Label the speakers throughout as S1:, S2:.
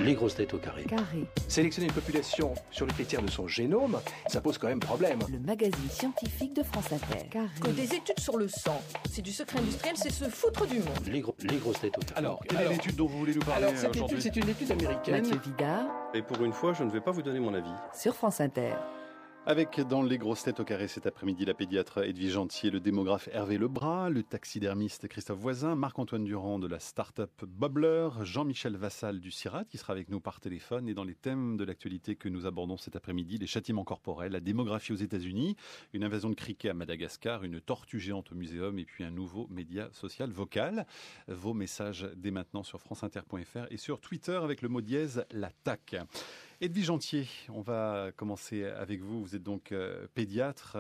S1: Les grosses têtes au carré.
S2: Sélectionner une population sur les critères de son génome, ça pose quand même problème.
S3: Le magazine scientifique de France Inter.
S4: Que des études sur le sang, c'est du secret industriel, c'est se foutre du monde.
S1: Les grosses têtes au carré.
S5: Alors, quelle est l'étude dont vous voulez nous parler
S2: Cette
S5: aujourd'hui
S2: étude, c'est une étude américaine.
S3: Mathieu Vidard
S6: Et pour une fois, je ne vais pas vous donner mon avis.
S3: sur France Inter.
S5: Avec dans les grosses têtes au carré cet après-midi la pédiatre Edwige Antier, le démographe Hervé Lebras, le taxidermiste Christophe Voisin, Marc-Antoine Durand de la start-up Bobbler, Jean-Michel Vassal du CIRAD qui sera avec nous par téléphone, et dans les thèmes de l'actualité que nous abordons cet après-midi, les châtiments corporels, la démographie aux États-Unis, une invasion de criquets à Madagascar, une tortue géante au muséum et puis un nouveau média social vocal. Vos messages dès maintenant sur franceinter.fr et sur Twitter avec le mot dièse l'attaque. Edwige Antier, on va commencer avec vous. Vous êtes donc pédiatre,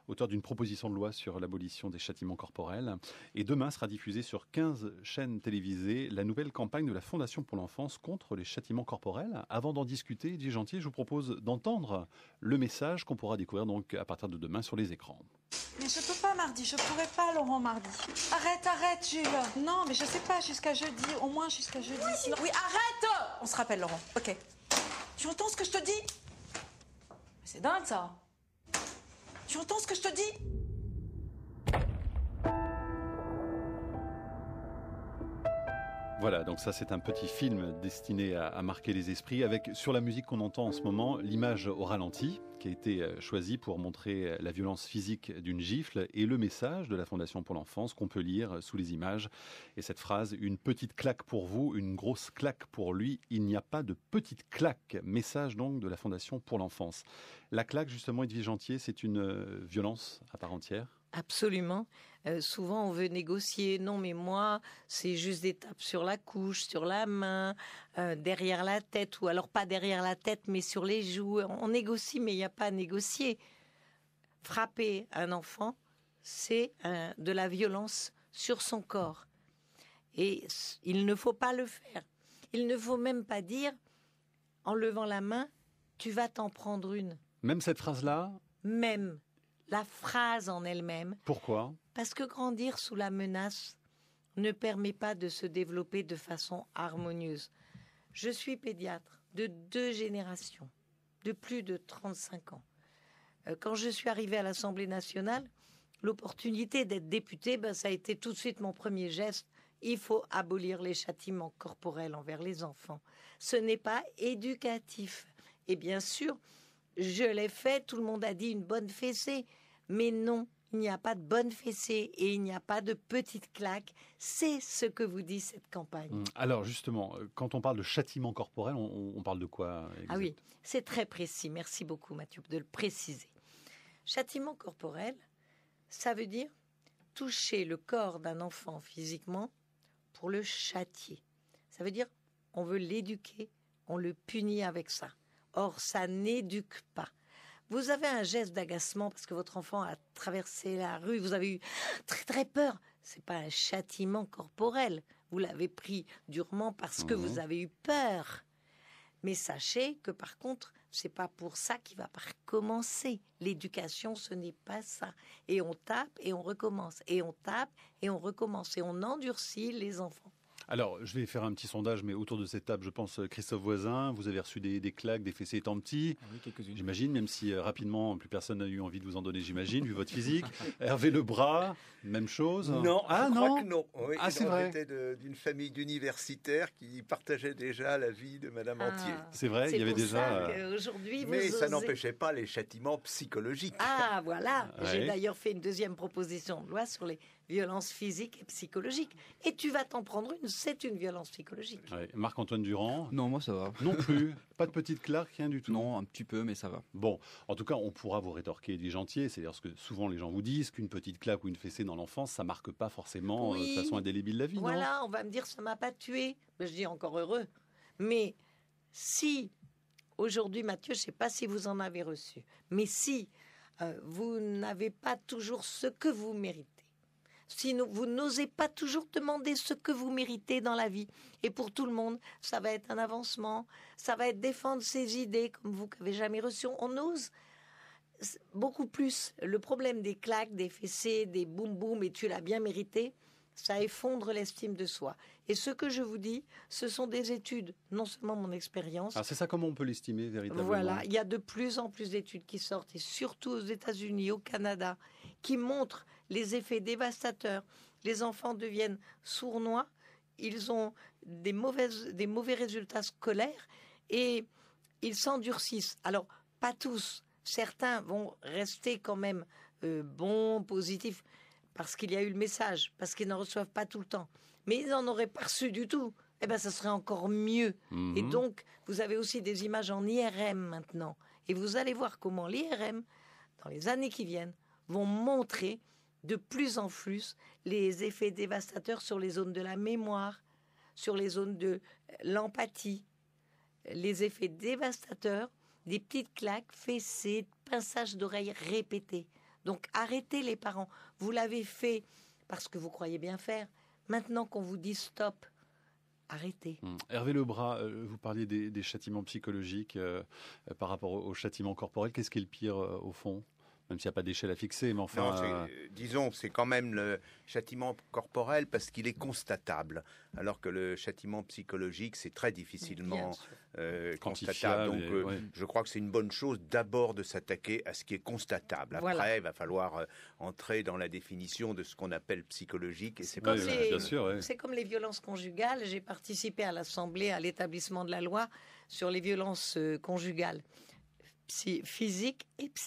S5: auteur d'une proposition de loi sur l'abolition des châtiments corporels. Et demain sera diffusée sur 15 chaînes télévisées la nouvelle campagne de la Fondation pour l'enfance contre les châtiments corporels. Avant d'en discuter, Edwige Antier, je vous propose d'entendre le message qu'on pourra découvrir donc à partir de demain sur les écrans.
S7: Mais je peux pas mardi, je pourrais pas Laurent mardi. Arrête Jules. Non mais je sais pas, jusqu'à jeudi, au moins jusqu'à jeudi. Sinon... Oui arrête. On se rappelle Laurent, ok. Tu entends ce que je te dis? C'est dingue ça. Tu entends ce que je te dis?
S5: Voilà, donc ça c'est un petit film destiné à marquer les esprits avec, sur la musique qu'on entend en ce moment, l'image au ralenti qui a été choisie pour montrer la violence physique d'une gifle et le message de la Fondation pour l'enfance qu'on peut lire sous les images. Et cette phrase, une petite claque pour vous, une grosse claque pour lui, il n'y a pas de petite claque. Message donc de la Fondation pour l'enfance. La claque justement, Edwige Antier, c'est une violence à part entière?
S8: Absolument. Souvent, on veut négocier. Non, mais moi, c'est juste des tapes sur la couche, sur la main, derrière la tête, ou alors pas derrière la tête, mais sur les joues. On négocie, mais il n'y a pas à négocier. Frapper un enfant, c'est de la violence sur son corps. Et il ne faut pas le faire. Il ne faut même pas dire, en levant la main, tu vas t'en prendre une.
S5: Même cette phrase-là?
S8: Même. La phrase en elle-même.
S5: Pourquoi?
S8: Parce que grandir sous la menace ne permet pas de se développer de façon harmonieuse. Je suis pédiatre de 2 générations, de plus de 35 ans. Quand je suis arrivée à l'Assemblée nationale, l'opportunité d'être députée, ça a été tout de suite mon premier geste. Il faut abolir les châtiments corporels envers les enfants. Ce n'est pas éducatif. Et bien sûr, je l'ai fait, tout le monde a dit une bonne fessée. Mais non, il n'y a pas de bonne fessée et il n'y a pas de petite claque. C'est ce que vous dit cette campagne.
S5: Alors justement, quand on parle de châtiment corporel, on parle de quoi exact?
S8: Ah oui, c'est très précis. Merci beaucoup Mathieu de le préciser. Châtiment corporel, ça veut dire toucher le corps d'un enfant physiquement pour le châtier. Ça veut dire on veut l'éduquer, on le punit avec ça. Or, ça n'éduque pas. Vous avez un geste d'agacement parce que votre enfant a traversé la rue, vous avez eu très très peur. C'est pas un châtiment corporel. Vous l'avez pris durement parce que vous avez eu peur. Mais sachez que par contre, c'est pas pour ça qu'il va pas recommencer. L'éducation, ce n'est pas ça. Et on tape et on recommence. Et on tape et on recommence. Et on endurcit les enfants.
S5: Alors, je vais faire un petit sondage, mais autour de cette table, je pense, Christophe Voisin, vous avez reçu des claques, des fessées étant petit.
S9: Oui, quelques-unes.
S5: J'imagine, même si rapidement, plus personne n'a eu envie de vous en donner, j'imagine, vu votre physique. Hervé Lebras, même chose?
S10: Non,
S5: ah,
S10: je
S5: non
S10: crois que non. Oui,
S5: ah, c'est
S10: non,
S5: vrai.
S10: J'étais d'une famille d'universitaires qui partageait déjà la vie de Madame Antier.
S5: C'est vrai, il y avait déjà...
S8: Aujourd'hui,
S10: mais ça n'empêchait pas les châtiments psychologiques.
S8: Ah, voilà.
S5: Ouais.
S8: J'ai d'ailleurs fait une deuxième proposition de loi sur les violences physiques et psychologiques. Et tu vas t'en prendre une, c'est une violence psychologique.
S5: Ouais. Marc-Antoine Durand?
S9: Non, moi ça va.
S5: Non plus. Pas de petite claque, rien du tout.
S9: Non, un petit peu, mais ça va.
S5: Bon, en tout cas, on pourra vous rétorquer, Edwige Antier, c'est-à-dire ce que souvent les gens vous disent, qu'une petite claque ou une fessée dans l'enfance, ça marque pas forcément
S8: Oui.
S5: de façon indélébile la vie,
S8: Voilà, on va me dire ça m'a pas tué. Je dis encore heureux. Mais si aujourd'hui, Mathieu, je sais pas si vous en avez reçu, mais si vous n'avez pas toujours ce que vous méritez, si vous n'osez pas toujours demander ce que vous méritez dans la vie, et pour tout le monde, ça va être un avancement, ça va être défendre ses idées comme vous qui n'avez jamais reçu. On ose beaucoup plus. Le problème des claques, des fessées, des boum boum, et tu l'as bien mérité, ça effondre l'estime de soi. Et ce que je vous dis, ce sont des études, non seulement mon expérience.
S5: Alors c'est ça, comment on peut l'estimer véritablement?
S8: Voilà, il y a de plus en plus d'études qui sortent, et surtout aux États-Unis, au Canada, qui montrent les effets dévastateurs. Les enfants deviennent sournois, ils ont des mauvais résultats scolaires et ils s'endurcissent. Alors, pas tous. Certains vont rester quand même bons, positifs, parce qu'il y a eu le message, parce qu'ils n'en reçoivent pas tout le temps. Mais ils n'en auraient pas reçu du tout. Eh bien, ça serait encore mieux. Et donc, vous avez aussi des images en IRM maintenant. Et vous allez voir comment l'IRM, dans les années qui viennent, vont montrer de plus en plus les effets dévastateurs sur les zones de la mémoire, sur les zones de l'empathie, les effets dévastateurs des petites claques, fessées, pinçages d'oreilles répétés. Donc arrêtez les parents. Vous l'avez fait parce que vous croyez bien faire. Maintenant qu'on vous dit stop, arrêtez.
S5: Hervé Lebras, vous parliez des châtiments psychologiques par rapport aux châtiments corporels. Qu'est-ce qui est le pire au fond? Même s'il n'y a pas d'échelle à fixer, mais enfin...
S10: Non, disons, c'est quand même le châtiment corporel parce qu'il est constatable, alors que le châtiment psychologique, c'est très difficilement constatable. Donc, je crois que c'est une bonne chose d'abord de s'attaquer à ce qui est constatable. Après, il va falloir entrer dans la définition de ce qu'on appelle psychologique. Et c'est
S8: comme c'est comme les violences conjugales. J'ai participé à l'Assemblée, à l'établissement de la loi sur les violences conjugales. Physique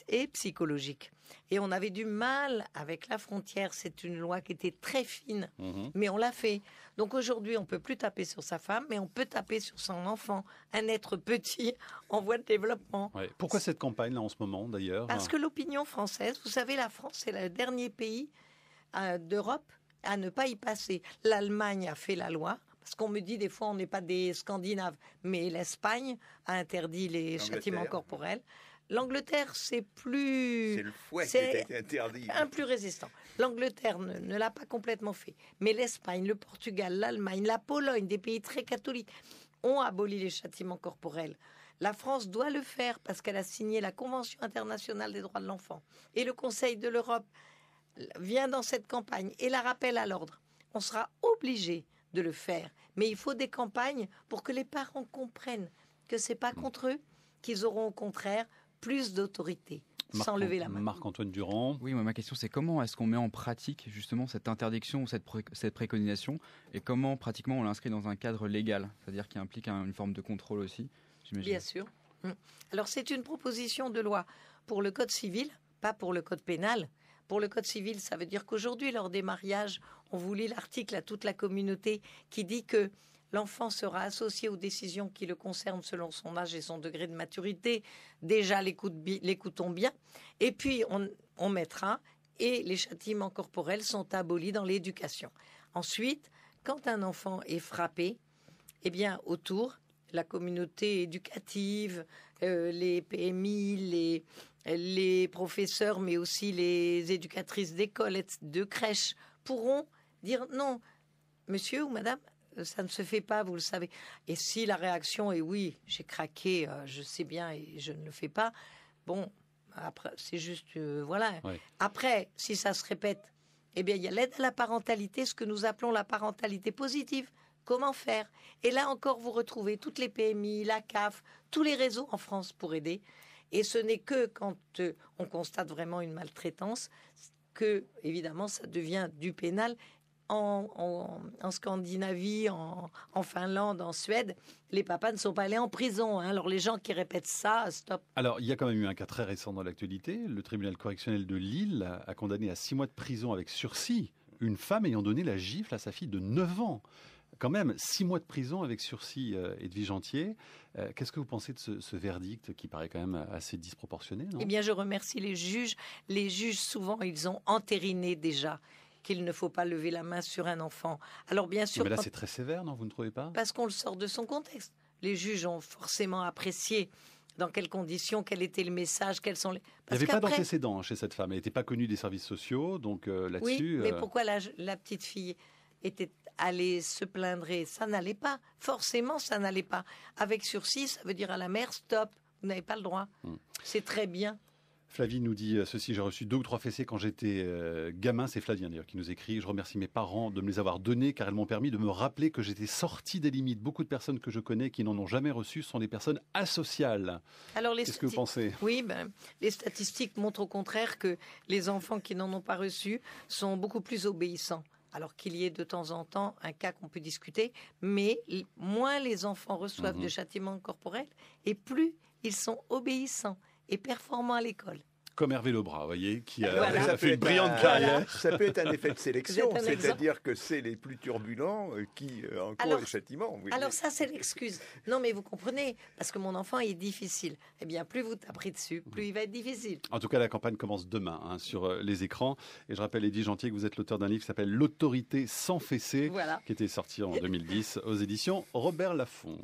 S8: et psychologique. Et on avait du mal avec la frontière. C'est une loi qui était très fine, mais on l'a fait. Donc aujourd'hui, on ne peut plus taper sur sa femme, mais on peut taper sur son enfant, un être petit en voie de développement.
S5: Ouais. Pourquoi cette campagne-là en ce moment, d'ailleurs?
S8: Parce que l'opinion française, vous savez, la France, c'est le dernier pays d'Europe à ne pas y passer. L'Allemagne a fait la loi. Parce qu'on me dit des fois on n'est pas des Scandinaves, mais l'Espagne a interdit les châtiments corporels. L'Angleterre, c'est plus...
S10: C'est le fouet qui était interdit.
S8: Un plus résistant. L'Angleterre ne l'a pas complètement fait. Mais l'Espagne, le Portugal, l'Allemagne, la Pologne, des pays très catholiques, ont aboli les châtiments corporels. La France doit le faire parce qu'elle a signé la Convention internationale des droits de l'enfant. Et le Conseil de l'Europe vient dans cette campagne et la rappelle à l'ordre. On sera obligé de le faire. Mais il faut des campagnes pour que les parents comprennent que ce n'est pas contre eux, qu'ils auront au contraire plus d'autorité, sans lever la main.
S5: Marc-Antoine Durand.
S9: Oui, moi, ma question c'est comment est-ce qu'on met en pratique justement cette interdiction ou cette préconisation et comment pratiquement on l'inscrit dans un cadre légal, c'est-à-dire qui implique une forme de contrôle aussi, j'imagine.
S8: Bien sûr. Alors c'est une proposition de loi pour le code civil, pas pour le code pénal. Pour le code civil, ça veut dire qu'aujourd'hui, lors des mariages, on vous lit l'article à toute la communauté qui dit que l'enfant sera associé aux décisions qui le concernent selon son âge et son degré de maturité. Déjà, l'écoutons bien. Et puis, on mettra, et les châtiments corporels sont abolis dans l'éducation. Ensuite, quand un enfant est frappé, eh bien, autour, la communauté éducative, les PMI, les professeurs, mais aussi les éducatrices d'école, de crèche, pourront dire non, monsieur ou madame, ça ne se fait pas, vous le savez. Et si la réaction est oui, j'ai craqué, je sais bien et je ne le fais pas, bon, après, c'est juste, voilà. Ouais. Après, si ça se répète, eh bien, il y a l'aide à la parentalité, ce que nous appelons la parentalité positive. Comment faire? Et là encore, vous retrouvez toutes les PMI, la CAF, tous les réseaux en France pour aider. Et ce n'est que quand on constate vraiment une maltraitance que, évidemment, ça devient du pénal. En Scandinavie, en Finlande, en Suède, les papas ne sont pas allés en prison. Alors les gens qui répètent ça, stop.
S5: Alors il y a quand même eu un cas très récent dans l'actualité. Le tribunal correctionnel de Lille a condamné à 6 mois de prison avec sursis une femme ayant donné la gifle à sa fille de 9 ans. Quand même, 6 mois de prison avec sursis, Edwige Jantier. Qu'est-ce que vous pensez de ce verdict qui paraît quand même assez disproportionné, non ?
S8: Eh bien, je remercie les juges. Les juges, souvent, ils ont entériné déjà qu'il ne faut pas lever la main sur un enfant. Alors, bien sûr...
S5: Mais là, c'est très sévère, non ? Vous ne trouvez pas ?
S8: Parce qu'on le sort de son contexte. Les juges ont forcément apprécié dans quelles conditions, quel était le message, quels sont les...
S5: Il n'y avait pas d'antécédents chez cette femme. Elle n'était pas connue des services sociaux, donc là-dessus...
S8: Oui, mais pourquoi la petite fille était allée se plaindre? Ça n'allait pas. Forcément, ça n'allait pas. Avec sursis, ça veut dire à la mère, stop, vous n'avez pas le droit. C'est très bien.
S5: Flavie nous dit ceci, j'ai reçu 2 ou 3 fessées quand j'étais gamin, c'est Flavien d'ailleurs qui nous écrit, je remercie mes parents de me les avoir donnés car elles m'ont permis de me rappeler que j'étais sorti des limites. Beaucoup de personnes que je connais qui n'en ont jamais reçu sont des personnes asociales.
S8: Alors,
S5: qu'est-ce que vous pensez?
S8: Oui, les statistiques montrent au contraire que les enfants qui n'en ont pas reçu sont beaucoup plus obéissants. Alors qu'il y ait de temps en temps un cas qu'on peut discuter, mais moins les enfants reçoivent de châtiments corporels et plus ils sont obéissants et performants à l'école.
S5: Comme Hervé Lebras, vous voyez, qui a fait une brillante carrière.
S10: Ça peut être un effet de sélection, c'est-à-dire que c'est les plus turbulents qui encourent les châtiments.
S8: Alors ça, c'est l'excuse. Non, mais vous comprenez, parce que mon enfant est difficile. Eh bien, plus vous taperez dessus, plus il va être difficile.
S5: En tout cas, la campagne commence demain sur les écrans. Et je rappelle, Edwige Gentil, que vous êtes l'auteur d'un livre qui s'appelle « L'autorité sans fessée », qui était sorti en 2010 aux éditions Robert Laffont.